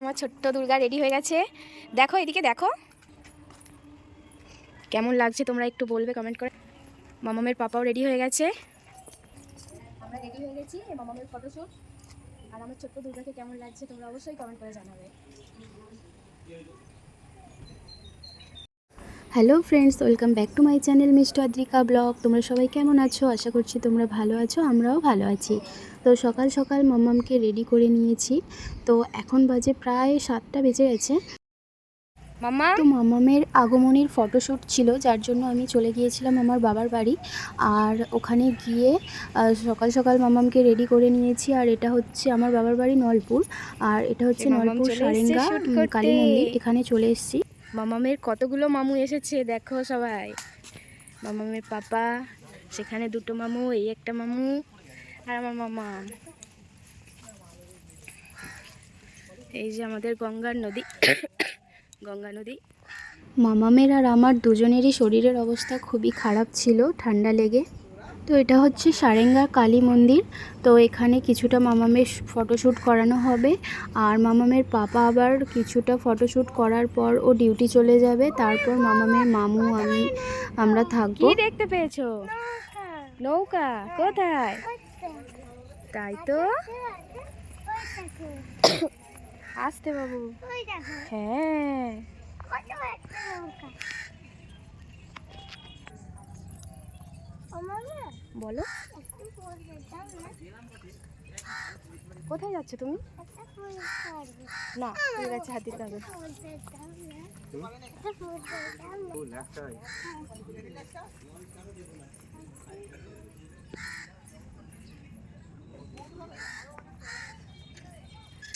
আমার ছোট্ট দুর্গা রেডি হয়ে গেছে। দেখো এদিকে দেখো কেমন লাগছে, তোমরা একটু বলবে কমেন্ট করে। মামামের পাপাও রেডি হয়ে গেছে, আমরা রেডি হয়ে গেছি। মামামের ফটোশুট। আর আমার ছোট্ট দুর্গাকে কেমন লাগছে তোমরা অবশ্যই কমেন্ট করে জানাবে। Hello friends, welcome back to my channel mister Adrika blog. তোমরা সবাই কেমন আছো? আশা করছি তোমরা ভালো আছো, আমরাও ভালো আছি। তো সকাল সকাল মাম্মামকে রেডি করে নিয়েছি। তো এখন বাজে প্রায় 7টা বেজে গেছে। মাম্মা তো মাম্মামের আগমনীর ফটোশ্যুট ছিল, যার জন্য আমি চলে গিয়েছিলাম আমার বাবার বাড়ি। আর ওখানে গিয়ে সকাল সকাল মাম্মামকে রেডি করে নিয়েছি। আর এটা হচ্ছে আমার বাবার বাড়ি নলপুর, আর এটা হচ্ছে মামাম নলপুর চলে এসছে সারেঙ্গা শুট করতে। কালী মন্দির। এখানে চলে এসেছি। মামামের কতগুলো মামু এসেছে দেখো সবাই। মামামের পাপা, সেখানে দুটো মামু, এই একটা মামু, আর আমার মামা। এই যে আমাদের গঙ্গার নদী গঙ্গা নদী। মামামের আর আমার দুজনেরই শরীরের অবস্থা খুবই খারাপ ছিল, ঠান্ডা লেগে। তো এটা হচ্ছে সারেঙ্গা কালী মন্দির। তো এখানে কিছুটা মামামের ফটোশ্যুট করানো হবে। আর মামামের পাপা আবার কিছুটা ফটোশ্যুট করার পর ও ডিউটি চলে যাবে। তারপর মামামের মামু আমরা থাকবো। কি দেখতে পেয়েছো? নৌকা কোথায়? তাই তো, আসতে বাবু। হ্যাঁ, বলো কোথায় যাচ্ছ তুমি? না, ঠিক আছে, হাতির কাগজ।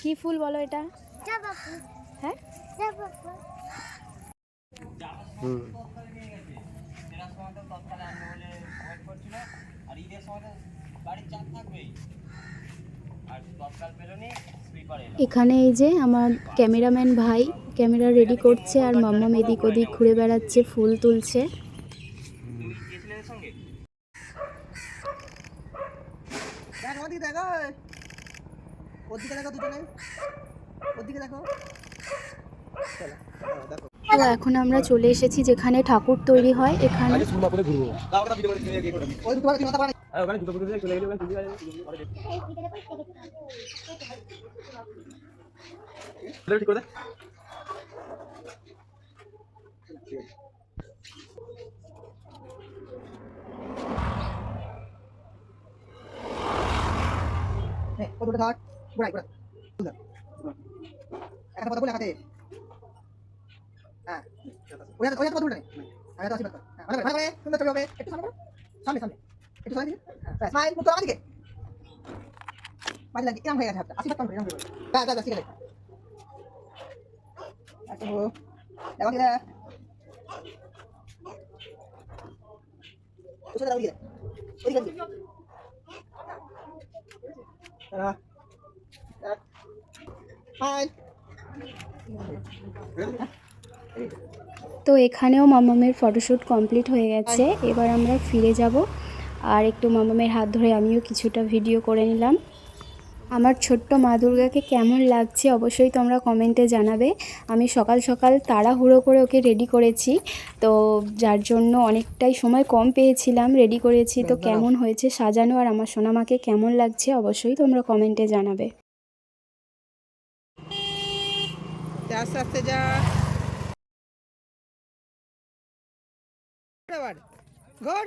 কি ফুল বলো এটা? হ্যাঁ, এখানে এই যে আমার ক্যামেরাম্যান ভাই ক্যামেরা রেডি করছে, আর মাম্মাম এদিক ওদিক ঘুরে বেড়াচ্ছে, ফুল তুলছে। তো এখন আমরা চলে এসেছি যেখানে ঠাকুর তৈরি হয়। এখানে তো এখানেও মাম্মামের ফটোশ্যুট কমপ্লিট হয়ে গেছে। এবার আমরা ফিরে যাব। আর একটু মাম্মামের হাত ধরে আমিও কিছুটা ভিডিও করে নিলাম। আমার ছোট্ট মা দুর্গাকে কেমন লাগছে অবশ্যই তোমরা কমেন্টে জানাবে। আমি সকাল সকাল তাড়াহুড়ো করে ওকে রেডি করেছি, তো যার জন্য অনেকটাই সময় কম পেয়েছিলাম। রেডি করেছি, তো কেমন হয়েছে সাজানো আর আমার সোনামাকে কেমন লাগছে অবশ্যই তোমরা কমেন্টে জানাবে। আস্তে আস্তে যা, ঘর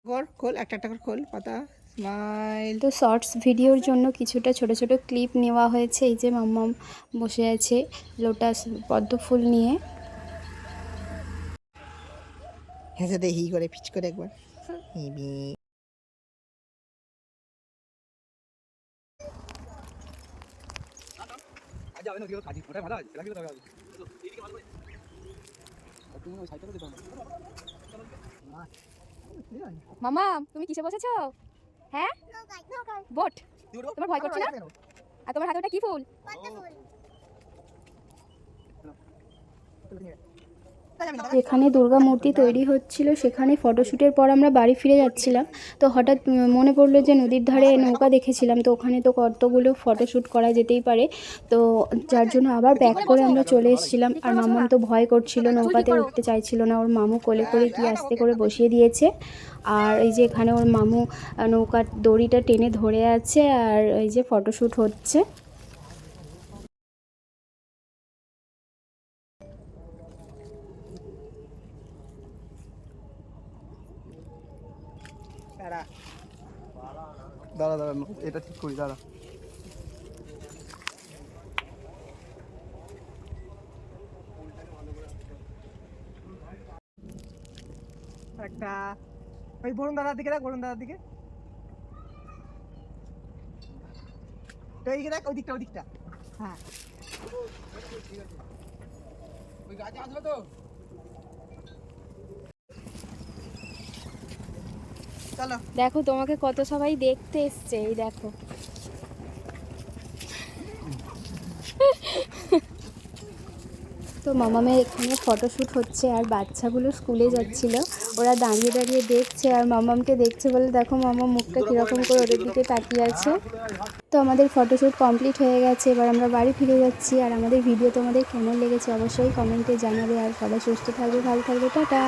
ঘর খোল, একটা একটা করে খোল পাতা। স্মাইল। তো শর্টস ভিডিওর জন্য কিছুটা ছোট ছোট ক্লিপ নেওয়া হয়েছে। এই যে মাম্মাম বসে আছে লোটাস পদ্ম ফুল নিয়ে। হেসে দে হি করে, পিচ করে একবার। মামা তুমি কিসে বসেছো? হ্যাঁ, বোট। তোমার ভয় করছে না? আর তোমার হাতে ওটা কি ফুল? যেখানে দুর্গা মূর্তি তৈরি হচ্ছিল সেখানে ফটোশ্যুটের পর আমরা বাড়ি ফিরে যাচ্ছিলাম। তো হঠাৎ মনে পড়লো যে নদীর ধারে নৌকা দেখেছিলাম, তো ওখানে তো কতগুলো ফটোশ্যুট করা যেতেই পারে। তো যার জন্য আবার ব্যাক করে আমরা চলে এসেছিলাম। আর মাম্মাম তো ভয় করছিল, নৌকাতে উঠতে চাইছিল না। ওর মামু কোলে করে কি আস্তে করে বসিয়ে দিয়েছে। আর এই যে এখানে ওর মামু নৌকার দড়িটা টেনে ধরে আছে, আর এই যে ফটোশ্যুট হচ্ছে। দাঁড়া দাঁড়া, এটা ঠিক করি, দাঁড়া। একটা ওই বরুণ দাদার দিকে দেখ, বরুণ দাদার দিকে। তো এইদিকে দেখ, ওই দিকটা। হ্যাঁ, ওই গাছে আসবে তো। চলো, দেখো তোমাকে কত সবাই দেখতে এসছে, এই দেখো। তো মামামের এখানে ফটোশ্যুট হচ্ছে, আর বাচ্চাগুলো স্কুলে যাচ্ছিল, ওরা দাঁড়িয়ে দাঁড়িয়ে দেখছে আর মামামকে দেখছে বলে দেখো মামাম মুখটা কীরকম করে ওদের দিকে তাকিয়ে আছে। তো আমাদের ফটোশ্যুট কমপ্লিট হয়ে গেছে, এবার আমরা বাড়ি ফিরে যাচ্ছি। আর আমাদের ভিডিও তোমাদের কেমন লেগেছে অবশ্যই কমেন্টে জানাবে। আর সবাই সুস্থ থাকবে, ভালো থাকবে, টাটা।